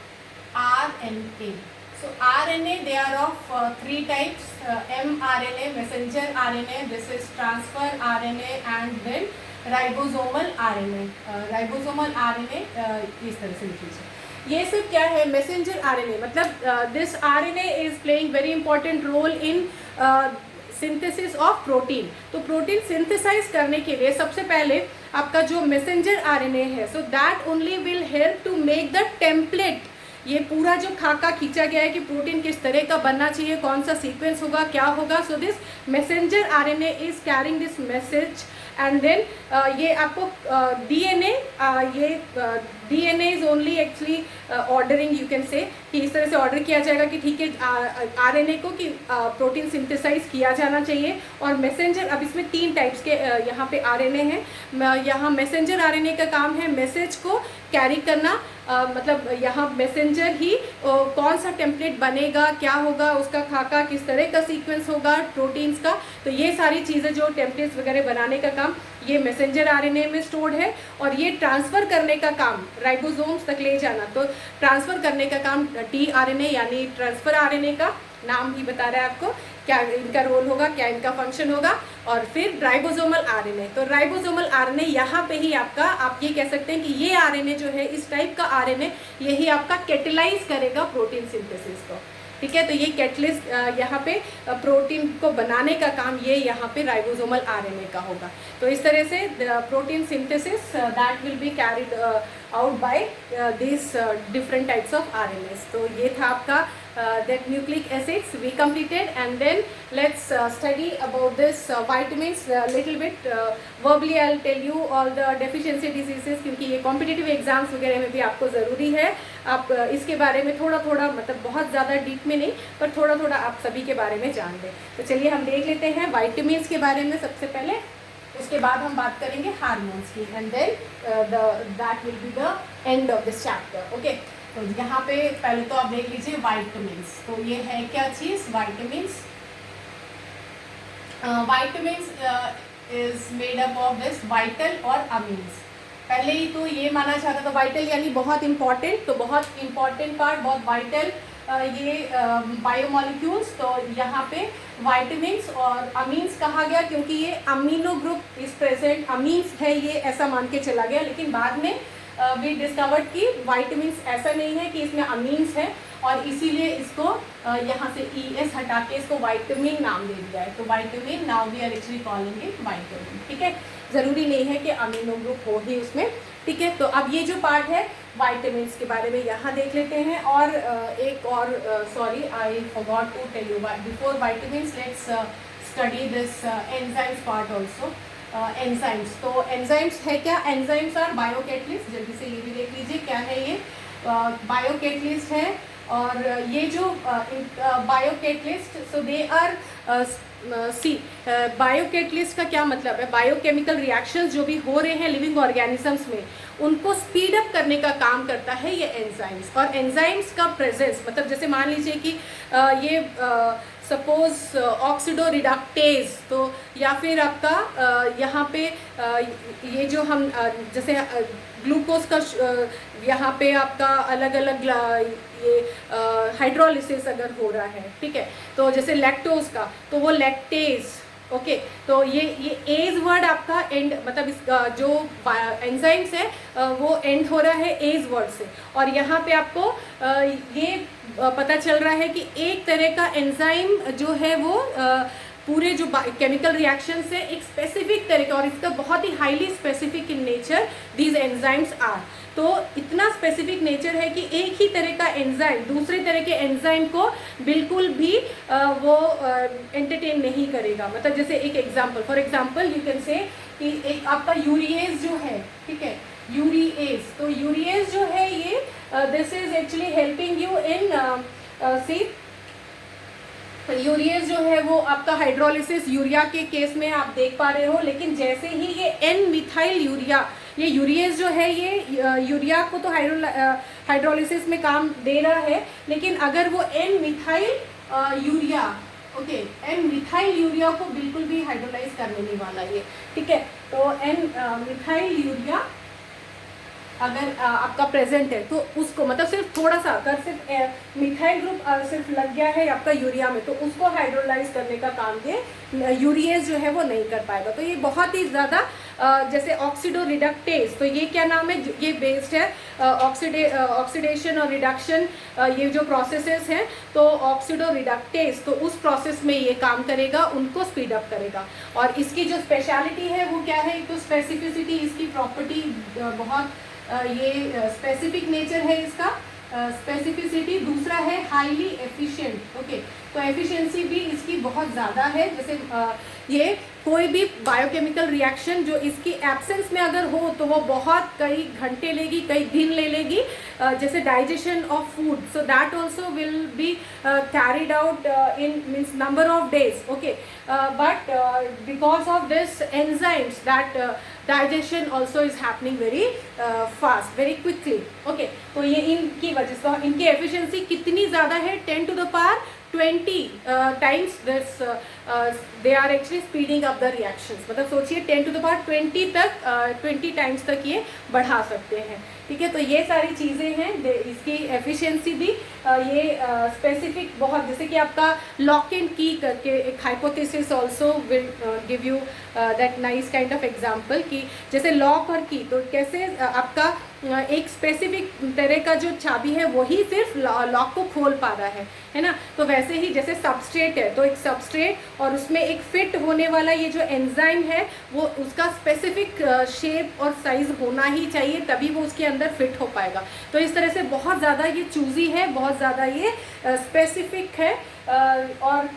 RNA. So RNA, they are of 3 types, mRNA, messenger RNA, this is transfer RNA, and then ribosomal RNA, ribosomal RNA इस तरह से लिखिए। ये सब क्या है, मैसेंजर RNA, मतलब this RNA is playing very important role in synthesis of protein. तो प्रोटीन सिंथेसाइज करने के लिए सबसे पहले आपका जो मैसेंजर आरएनए है, so that only will help to make the template, ये पूरा जो खाका खींचा गया है कि प्रोटीन किस तरह का बनना चाहिए, कौन सा सीक्वेंस होगा, क्या होगा। So this messenger RNA is carrying this message, and then ये आपको डीएनए, ये DNA is only actually ordering, you can say कि इस तरह से ऑर्डर किया जाएगा कि ठीक है आरएनए को कि प्रोटीन सिंथेसाइज किया जाना चाहिए। और मैसेंजर, अब इसमें 3 टाइप्स के यहाँ पे आरएनए हैं। यहाँ मैसेंजर आरएनए का काम है मैसेज को कैरी करना, मतलब यहाँ मैसेंजर ही कौन सा टेम्पलेट बनेगा, क्या होगा उसका खाका, किस तरह का सीक्वेंस होगा प्रोटीन्स का, तो ये सारी चीज़ें जो टेम्पलेट्स वगैरह बनाने का काम ये मैसेंजर आरएनए में स्टोर्ड है। और ये ट्रांसफ़र करने का काम राइबोसोम्स तक ले जाना, तो ट्रांसफ़र करने का काम टीआरएनए यानी ट्रांसफ़र आरएनए का नाम ही बता रहा है आपको क्या इनका रोल होगा, क्या इनका फंक्शन होगा। और फिर राइबोसोमल आरएनए, तो राइबोसोमल आरएनए यहाँ पे ही आपका, आप ये कह सकते हैं कि ये आरएनए जो है, इस टाइप का आरएनए, यही आपका कैटेलाइज करेगा प्रोटीन सिंथेसिस को, ठीक है। तो ये कैटलिस्ट यहाँ पे प्रोटीन को बनाने का काम ये यहाँ पे राइबोसोमल आरएनए का होगा। तो इस तरह से protein synthesis that will be carried out by this different types of RNS. तो ये था आपका that nucleic acids we completed, and then let's study about this vitamins little bit verbally I'll tell you all the deficiency diseases, क्योंकि ये competitive exams वगैरह में भी आपको ज़रूरी है। आप इसके बारे में थोड़ा थोड़ा, मतलब बहुत ज़्यादा डीप में नहीं, पर थोड़ा थोड़ा आप सभी के बारे में जान लें। तो चलिए हम देख लेते हैं vitamins के बारे में सबसे पहले, उसके बाद हम बात करेंगे हार्मोन्स की, and then that will be the end of this chapter. Okay, तो यहाँ पे पहले तो आप देख लीजिए वाइटामिन्स। तो ये है क्या चीज़, vitamins. Vitamins is made up of this vital और अमीन्स। पहले ही तो ये माना जाता था वाइटल यानी बहुत इंपॉर्टेंट, तो बहुत इंपॉर्टेंट पार्ट, बहुत वाइटल ये बायोमोलिक्यूल्स। तो यहाँ पे वाइटामिन्स और अमीन्स कहा गया क्योंकि ये amino group is present, amines है ये ऐसा मान के चला गया। लेकिन बाद में वी डिस्कवर्ड कि वाइटामिन्स ऐसा नहीं है कि इसमें अमीन्स है, और इसीलिए इसको यहाँ से ES हटा के इसको वाइटामिन नाम दे दिया है। तो vitamin, now we are actually calling it vitamin, ठीक है। ज़रूरी नहीं है कि अमीनो ग्रुप हो ही उसमें, ठीक है। तो अब ये जो पार्ट है वाइटामिन्स के बारे में यहाँ देख लेते हैं। और एक और, sorry I forgot to tell you, before vitamins let's study this enzymes part also. Enzymes, तो एंजाइम्स है क्या, एंजाइम्स आर बायोकैटलिस्ट। जल्दी से ये भी देख लीजिए क्या है ये, बायोकैटलिस्ट है। और ये जो biocatalyst, so they are see, biocatalyst का क्या मतलब है, बायोकेमिकल रिएक्शंस जो भी हो रहे हैं लिविंग ऑर्गेनिजम्स में, उनको स्पीड अप करने का काम करता है ये एंजाइम्स। और एंजाइम्स का प्रेजेंस, मतलब जैसे मान लीजिए कि ये सपोज ऑक्सीडो रिडक्टेज, तो या फिर आपका यहाँ पे ये जो हम जैसे ग्लूकोज का यहाँ पे आपका अलग अलग ये हाइड्रोलिसिस अगर हो रहा है, ठीक है। तो जैसे लैक्टोज का, तो वो लैक्टेज, ओके। तो ये एज वर्ड आपका एंड, मतलब इस जो एंजाइम्स है वो एंड हो रहा है एज वर्ड से। और यहाँ पे आपको ये पता चल रहा है कि एक तरह का एंजाइम जो है वो पूरे जो केमिकल रिएक्शन से एक स्पेसिफिक तरह का, और इसका बहुत ही highly specific in nature these enzymes are. तो इतना स्पेसिफिक नेचर है कि एक ही तरह का एंजाइम दूसरे तरह के एंजाइम को बिल्कुल भी वो एंटरटेन नहीं करेगा। मतलब जैसे एक example, for example you can say कि एक आपका यूरिएज जो है, ठीक है, यूरिएज, तो यूरिएज जो है ये this is actually helping you in see, urease जो है वो आपका हाइड्रोलिसिस यूरिया के केस में आप देख पा रहे हो। लेकिन जैसे ही ये एन मिथाइल यूरिया, ये यूरिएज जो है ये यूरिया को तो हाइड्रोलिसिस में काम दे रहा है, लेकिन अगर वो N methyl urea, okay, N methyl urea को बिल्कुल भी हाइड्रोलाइज करने नहीं वाला ये, ठीक है। तो एन मिथाइल यूरिया अगर आपका प्रेजेंट है तो उसको, मतलब सिर्फ थोड़ा सा, अगर सिर्फ मिथाइल ग्रुप सिर्फ लग गया है आपका यूरिया में, तो उसको हाइड्रोलाइज करने का काम ये यूरिएज जो है वो नहीं कर पाएगा। तो ये बहुत ही ज़्यादा जैसे ऑक्सीडो रिडक्टेज, तो ये क्या नाम है, ये बेस्ड है ऑक्सीडेशन और रिडक्शन, ये जो प्रोसेसेस हैं, तो ऑक्सीडो रिडक्टेज, तो उस प्रोसेस में ये काम करेगा, उनको स्पीड अप करेगा। और इसकी जो स्पेशलिटी है वो क्या है, तो स्पेसिफिसिटी, इसकी प्रॉपर्टी बहुत ये स्पेसिफिक नेचर है इसका, स्पेसिफिसिटी। दूसरा है हाईली एफिशिएंट, ओके, तो एफिशिएंसी भी इसकी बहुत ज़्यादा है। जैसे ये कोई भी बायोकेमिकल रिएक्शन जो इसकी एब्सेंस में अगर हो तो वो बहुत कई घंटे लेगी, कई दिन ले लेगी, जैसे digestion of food, so that also will be carried out in means number of days, okay. but because of this enzymes that digestion also is happening very fast, very quickly. Okay, तो ये इनकी वजह से इनकी efficiency कितनी ज़्यादा है, 10 to the power 20 times this they are actually speeding up the reactions. मतलब सोचिए 10 to the power 20 तक 20 times तक ये बढ़ा सकते हैं. ठीक है, तो ये सारी चीज़ें हैं. इसकी एफिशिएंसी भी ये स्पेसिफिक बहुत, जैसे कि आपका लॉक एंड की करके एक hypothesis also will give you that nice kind of example कि जैसे लॉक और की, तो कैसे आपका एक स्पेसिफिक तरह का जो चाबी है वही सिर्फ लॉक को खोल पा रहा है ना. तो वैसे ही जैसे सबस्ट्रेट है, तो एक सबस्ट्रेट और उसमें एक फिट होने वाला ये जो एंजाइम है वो उसका स्पेसिफिक शेप और साइज होना ही चाहिए, तभी वो उसके अंदर फिट हो पाएगा. तो इस तरह से बहुत ज़्यादा ये चूजी है, बहुत ज़्यादा ये स्पेसिफिक है. और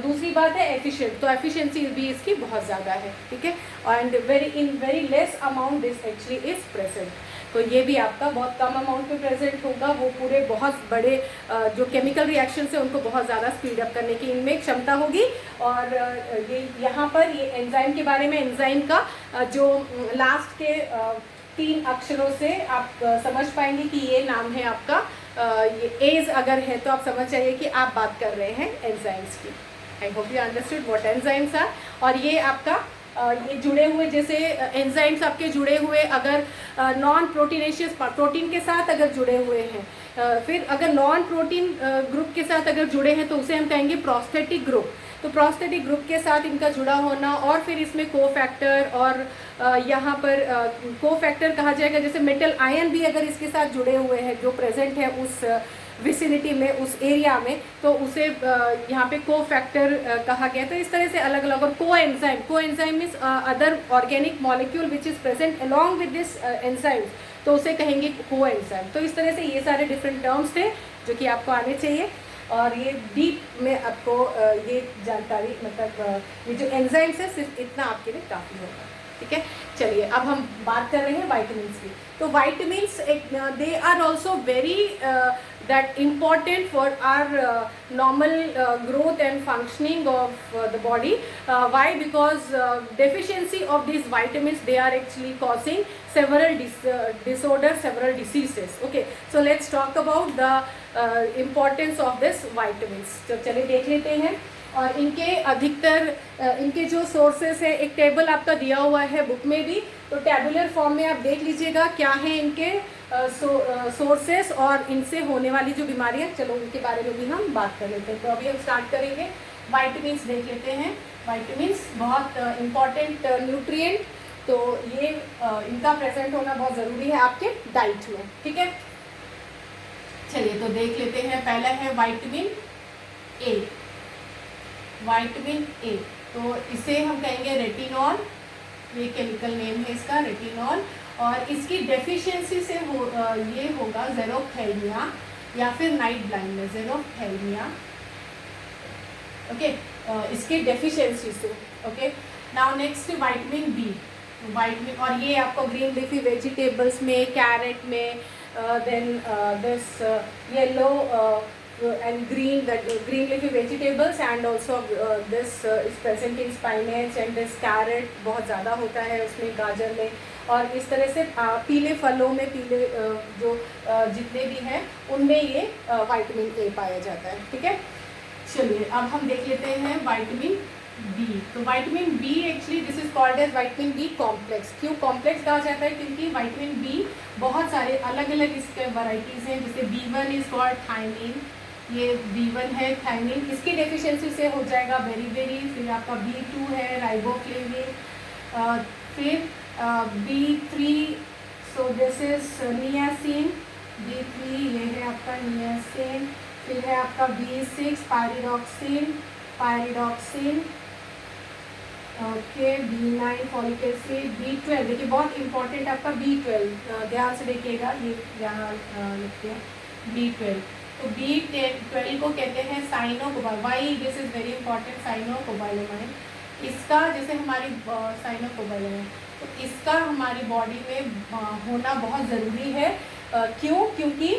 दूसरी बात है एफिशिएंट, तो एफिशिएंसी भी इसकी बहुत ज़्यादा है. ठीक है, and very less amount this actually is present. तो ये भी आपका बहुत कम अमाउंट में प्रेजेंट होगा. वो पूरे बहुत बड़े जो केमिकल रिएक्शंस है उनको बहुत ज़्यादा स्पीड अप करने की इनमें क्षमता होगी. और ये यहाँ पर ये एंजाइम के बारे में, एंजाइम का जो लास्ट के 3 अक्षरों से आप समझ पाएंगे कि ये नाम है आपका, ये एज अगर है तो आप समझ जाइए कि आप बात कर रहे हैं एंजाइम्स की. I hope you understood what enzymes are. और ये आपका ये जुड़े हुए, जैसे एंजाइम्स आपके जुड़े हुए अगर नॉन प्रोटीनेशियस प्रोटीन के साथ अगर जुड़े हुए हैं, फिर अगर नॉन प्रोटीन ग्रुप के साथ अगर जुड़े हैं तो उसे हम कहेंगे प्रोस्थेटिक ग्रुप. तो प्रोस्थेटिक ग्रुप के साथ इनका जुड़ा होना, और फिर इसमें कोफैक्टर और यहाँ पर कोफैक्टर कहा जाएगा. जैसे मेटल आयन भी अगर इसके साथ जुड़े हुए हैं जो प्रेजेंट है उस विसिनिटी में, उस एरिया में, तो उसे यहाँ पे कोफैक्टर कहा गया. तो इस तरह से अलग अलग. और coenzyme means other organic molecule which is present along with this enzyme, तो उसे कहेंगे कोएंजाइम. तो इस तरह से ये सारे डिफरेंट टर्म्स थे जो कि आपको आने चाहिए. और ये डीप में आपको ये जानकारी, मतलब ये जो एंजाइम्स है सिर्फ इतना आपके लिए काफ़ी होगा. ठीक है, चलिए अब हम बात कर रहे हैं वाइटामिन्स की. तो vitamins they are also very that important for our normal growth and functioning of the body. Why? Because deficiency of these vitamins, they are actually causing several disorders, several diseases. Okay, so let's talk about the importance of this vitamins. तो चलिए देख लेते हैं. और इनके अधिकतर इनके जो सोर्सेस है, एक टेबल आपका दिया हुआ है बुक में भी, तो टेबुलर फॉर्म में आप देख लीजिएगा क्या है इनके सोर्सेस और इनसे होने वाली जो बीमारियां. चलो उनके बारे में भी हम बात कर लेते हैं. तो अभी हम स्टार्ट करेंगे. वाइटामिन्स देख लेते हैं. वाइटामिन्स बहुत इम्पॉर्टेंट न्यूट्रिएंट, तो ये इनका प्रेजेंट होना बहुत ज़रूरी है आपके डाइट में. ठीक है, चलिए तो देख लेते हैं. पहला है वाइटामिन ए. वाइटामिन ए, तो इसे हम कहेंगे रेटिनॉल. ये केमिकल नेम है इसका, रेटिनॉल. और इसकी डेफिशिएंसी से ये होगा ज़ेरोफ्थेल्मिया या फिर नाइट ब्लाइंडनेस. ज़ेरोफ्थेल्मिया, ओके, इसकी डेफिशिएंसी से. Okay, now next vitamin B. Vitamin, और ये आपको ग्रीन लीफी वेजिटेबल्स में, कैरेट में, then this yellow and green leafy vegetables, and also this is present in spinach and this carrot बहुत ज़्यादा होता है उसमें, गाजर में. और इस तरह से पीले फलों में, पीले जो जितने भी हैं उनमें ये वाइटामिन ए पाया जाता है. ठीक है, चलिए अब हम देख लेते हैं वाइटामिन बी. तो vitamin B actually this is called as vitamin B complex. क्यों कॉम्प्लेक्स कहा जाता है? क्योंकि वाइटामिन बी बहुत सारे अलग अलग इसके वैरायटीज़ हैं. जैसे B1 इज कॉल्ड थायमिन, ये B1 है थायमिन, इसकी डेफिशिएंसी से हो जाएगा बेरी. फिर आपका B2 है राइबोफ्लेविन. फिर B3, so this is niacin. B3 ये है आपका नियासिन. फिर है आपका B6 pyridoxine. Okay, B9 folic acid. B12 देखिए बहुत इंपॉर्टेंट आपका B12, ध्यान से देखिएगा, ये यहाँ लिखते हैं B12. तो B12 को कहते हैं cyanocobal. Why this is very important, cyanocobalamin. इसका जैसे हमारी साइनोकोबालेमाइन, तो इसका हमारी बॉडी में होना बहुत ज़रूरी है. क्यों? क्योंकि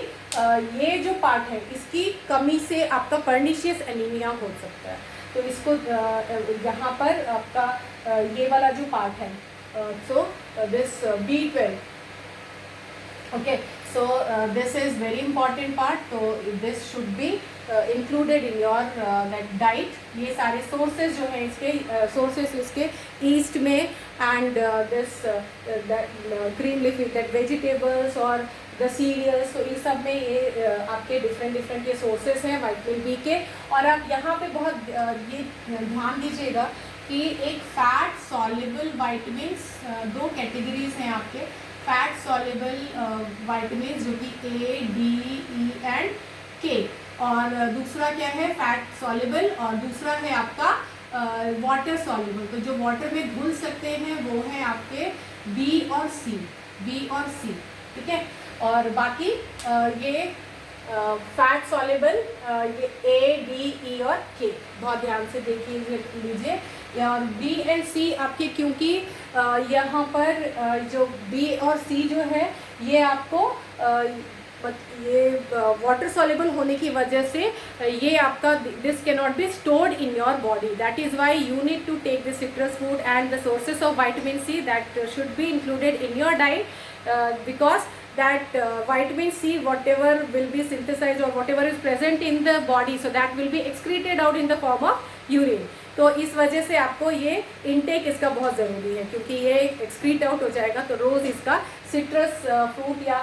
ये जो पार्ट है इसकी कमी से आपका पर्निशियस एनीमिया हो सकता है. तो इसको यहाँ पर आपका ये वाला जो पार्ट है, so this B12, okay, so this is very important part, so this should be included in your that diet. ये सारे sources जो हैं इसके sources इसके east में and this green leafy that vegetables और the cereals, तो इन सब में ये आपके different ये sources हैं vitamin B के। और आप यहाँ पे बहुत ये ध्यान दीजिएगा कि एक fat soluble vitamins दो categories हैं आपके, फैट सॉल्युबल वाइटामिन जो कि A, D, E and K, और दूसरा क्या है फैट सॉल्युबल, और दूसरा है आपका वाटर सॉल्युबल। तो जो वाटर में घुल सकते हैं वो है आपके B और C, ठीक है। और बाकी ये फैट सॉल्युबल ये A, D, E और K बहुत ध्यान से देखिए लीजिए। और B एंड C आपके, क्योंकि यहाँ पर जो B और C जो है ये आपको ये वाटर सॉल्युबल होने की वजह से ये आपका this can not be stored in your body, that is why you need to take this citrus food and the sources of vitamin C that should be included in your diet because that vitamin C whatever will be synthesized or whatever is present in the body, so that will be excreted out in the form of urine। तो इस वजह से आपको ये intake इसका बहुत ज़रूरी है, क्योंकि ये एक्सक्रीट आउट हो जाएगा। तो रोज़ इसका सिट्रस फ्रूट या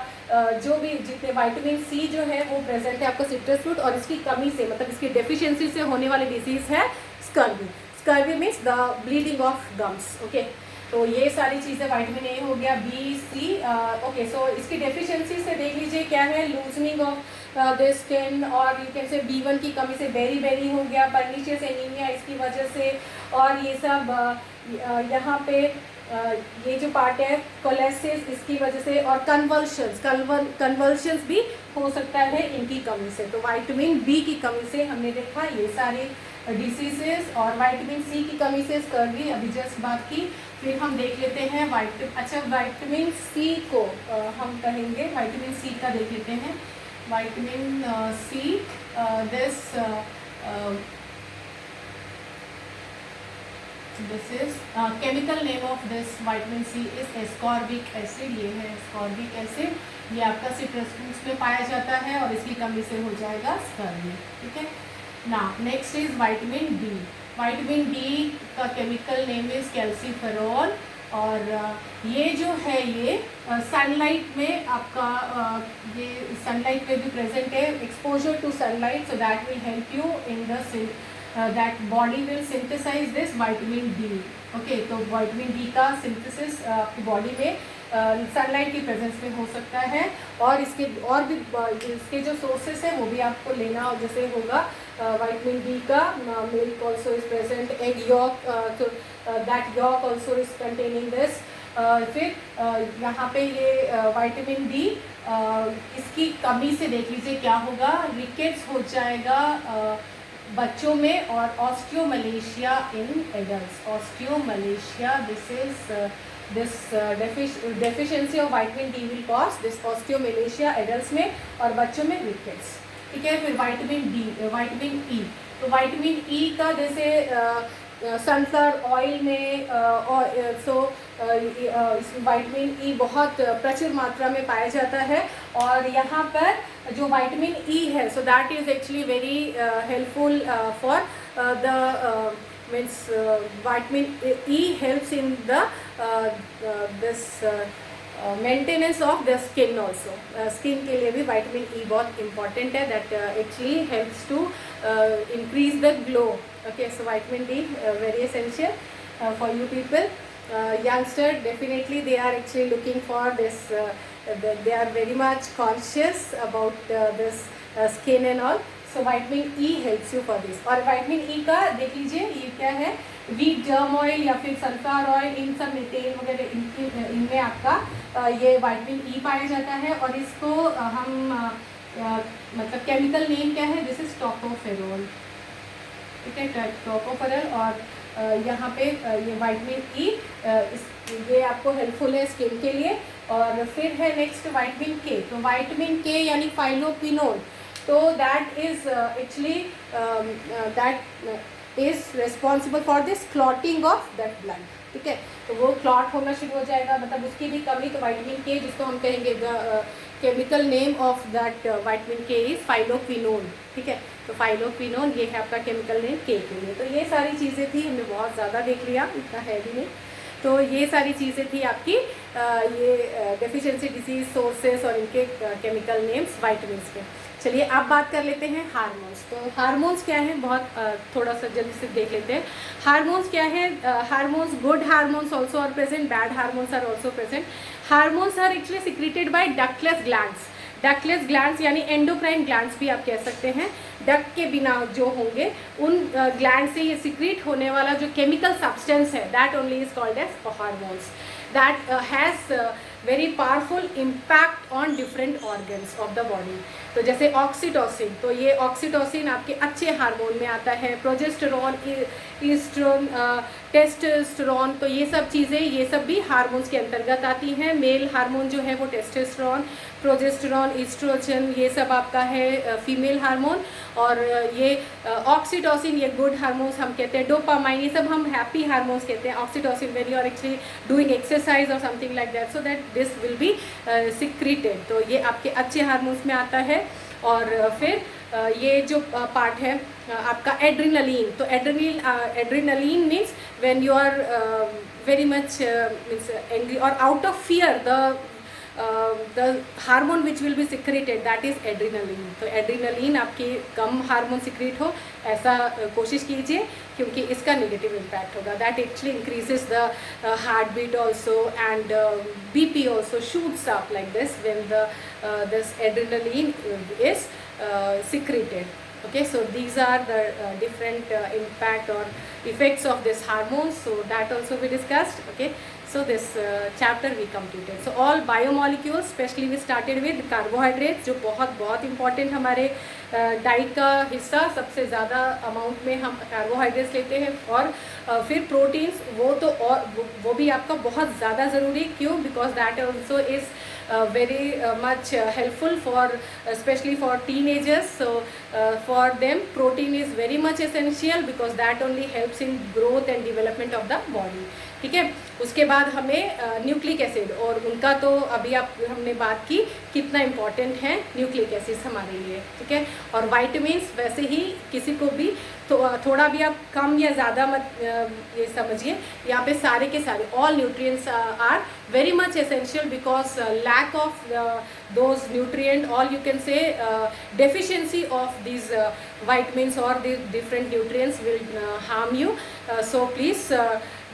जो भी जितने विटामिन C जो है वो प्रेजेंट है आपका सिट्रस फ्रूट, और इसकी कमी से मतलब इसकी डेफिशिएंसी से होने वाली डिजीज़ है scurvy. Scurvy means the bleeding of gums, okay. तो ये सारी चीज़ें विटामिन ए हो गया, B, C, ओके। सो इसकी डेफिशिएंसी से देख लीजिए क्या है, लूजनिंग ऑफ द स्किन, और यू कैन से B1 की कमी से बेरी हो गया, परनीशियस एनीमिया इसकी वजह से, और ये सब यहाँ पे ये जो पार्ट है कोलेसिस इसकी वजह से, और कन्वल्शंस भी हो सकता है इनकी कमी से। तो विटामिन B की कमी से हमने देखा ये सारे डिसीजेस, और विटामिन C की कमी से स्कर्वी अभी जस्ट बात की। फिर हम देख लेते हैं विटामिन C को हम कहेंगे, विटामिन C का देख लेते हैं। Vitamin C this is chemical name of this vitamin C is ascorbic acid। ये है ascorbic acid, ये आपका सिट्रस फ्रूट्स में पाया जाता है और इसकी कमी से हो जाएगा स्कर्वी, ठीक है ना। Next is vitamin D। Vitamin D का केमिकल नेम इज कैल्सीफेरॉल, और ये जो है ये सनलाइट में आपका ये सनलाइट में भी प्रेजेंट है, exposure to sunlight, so that will help you in the that body will synthesize this vitamin D, okay। तो विटामिन D का सिंथेसिस आपकी बॉडी में सनलाइट की प्रेजेंस में हो सकता है, और इसके और भी इसके जो सोर्सेस है वो भी आपको लेना जैसे होगा। विटामिन D का milk also is present, egg yolk, तो that yolk also is containing this. फिर यहाँ पे ये विटामिन D इसकी कमी से देख लीजिए क्या होगा, रिकेट्स हो जाएगा बच्चों में, और osteomalacia in adults. Osteomalacia this deficiency of vitamin D will cause this osteomalacia adults में, और बच्चों में रिकेट्स, ठीक है। फिर विटामिन E, तो विटामिन E का जैसे सनफ्लावर ऑयल में विटामिन E बहुत प्रचुर मात्रा में पाया जाता है, और यहाँ पर जो विटामिन E है, so that is actually very helpful for the means vitamin E helps in the this maintenance of the skin also. Skin के लिए भी विटामिन E बहुत इम्पॉर्टेंट है, that actually helps to increase the glow, okay। So vitamin D very essential for you people, youngster definitely they are actually looking for this, they are very much conscious about this skin and all, so vitamin E helps you for this। और vitamin E का देख लीजिए ये क्या है, wheat germ oil या फिर sunflower oil, इन सब में तेल वगैरह इनमें आपका ये विटामिन E पाया जाता है, और इसको हम मतलब केमिकल नेम क्या है, दिस इज टोकोफेरोल, ठीक है, टोकोफेरोल। और यहाँ पे ये विटामिन E ये आपको हेल्पफुल है स्किन के लिए। और फिर है नेक्स्ट विटामिन K, तो विटामिन K यानी फाइलोक्विनोल, तो that is actually that is responsible for this clotting of that blood, ठीक है। तो वो क्लॉट होना शुरू हो जाएगा, मतलब उसकी भी कमी, तो विटामिन के जिसको हम कहेंगे chemical name of that vitamin के इज फाइलोक्विनोन, ठीक है। तो फाइलोक्विनोन ये है आपका केमिकल नेम के लिए। तो ये सारी चीज़ें थी, हमने बहुत ज़्यादा देख लिया, इतना है भी नहीं। तो ये सारी चीज़ें थी आपकी ये डेफिशिएंसी डिजीज सोर्सेस और इनके केमिकल नेम्स वाइटमिन्स के। चलिए अब बात कर लेते हैं हार्मोन्स। तो हार्मोन्स क्या हैं, बहुत थोड़ा सा जल्दी से देख लेते हैं। हार्मोन्स क्या है, hormones, good hormones also are present, bad hormones are also present. Hormones are actually secreted by ductless glands, ductless glands यानी एंडोक्राइन ग्लैंड्स भी आप कह सकते हैं। डक्ट के बिना जो होंगे उन ग्लैंड से ये सिक्रीट होने वाला जो केमिकल सब्सटेंस है, that only is called as hormones, that has very powerful impact on different organs of the body. तो जैसे ऑक्सीटोसिन, तो ये ऑक्सीटोसिन आपके अच्छे हार्मोन में आता है। प्रोजेस्टेरॉन, ईस्ट्रोन, टेस्टोस्टेरोन, तो ये सब चीज़ें, ये सब भी हार्मोन्स के अंतर्गत आती हैं। मेल हार्मोन जो है वो टेस्टोस्टेरोन, प्रोजेस्टेरॉन, ईस्ट्रोजन, ये सब आपका है फीमेल हार्मोन। और ये ऑक्सीटोसिन, ये गुड हार्मोन्स हम कहते हैं। डोपामाइन, ये सब हम हैप्पी हार्मोन्स कहते हैं। Oxytocin when you are actually doing exercise और something like that, so that this will be secreted. तो ये आपके अच्छे हार्मोन्स में आता है। और फिर ये जो पार्ट है आपका एड्रिनलिन, तो adrenaline means when you are very much means angry और out of fear, the hormone which will be secreted that is adrenaline. तो एड्रिनलिन आपकी कम हार्मोन सिक्रेट हो, ऐसा कोशिश कीजिए, क्योंकि इसका नेगेटिव इम्पैक्ट होगा। That actually increases the heart beat also and BP also shoots up like this when this adrenaline is secreted. Okay, so these are the different impact or effects of this hormones, so that also we discussed. Okay, so this chapter we completed. So all biomolecules, especially we started with carbohydrates, जो बहुत important हमारे diet का हिस्सा, सबसे ज़्यादा amount में हम carbohydrates लेते हैं। और फिर प्रोटीन्स, वो तो और वो भी आपका बहुत ज़्यादा ज़रूरी, क्यों, because that also is very much helpful for especially for teenagers. So for them protein is very much essential because that only helps in growth and development of the body, ठीक है। उसके बाद हमें न्यूक्लिक एसिड, और उनका तो अभी आप हमने बात की कितना इम्पॉर्टेंट है न्यूक्लिक एसिड्स हमारे लिए, ठीक है। और वाइटामिन्स वैसे ही किसी को भी तो थोड़ा भी आप कम या ज़्यादा मत ये समझिए, यहाँ पे सारे के सारे all nutrients are very much essential because lack of those nutrient, all you can say deficiency of these vitamins or the different nutrients will harm you. So please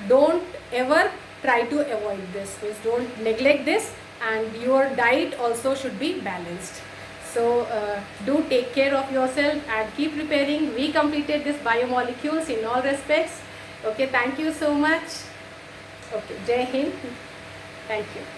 don't ever try to avoid this. Please don't neglect this, and your diet also should be balanced. So do take care of yourself and keep preparing. We completed this biomolecules in all respects. Okay, thank you so much. Okay, Jai Hind. Thank you.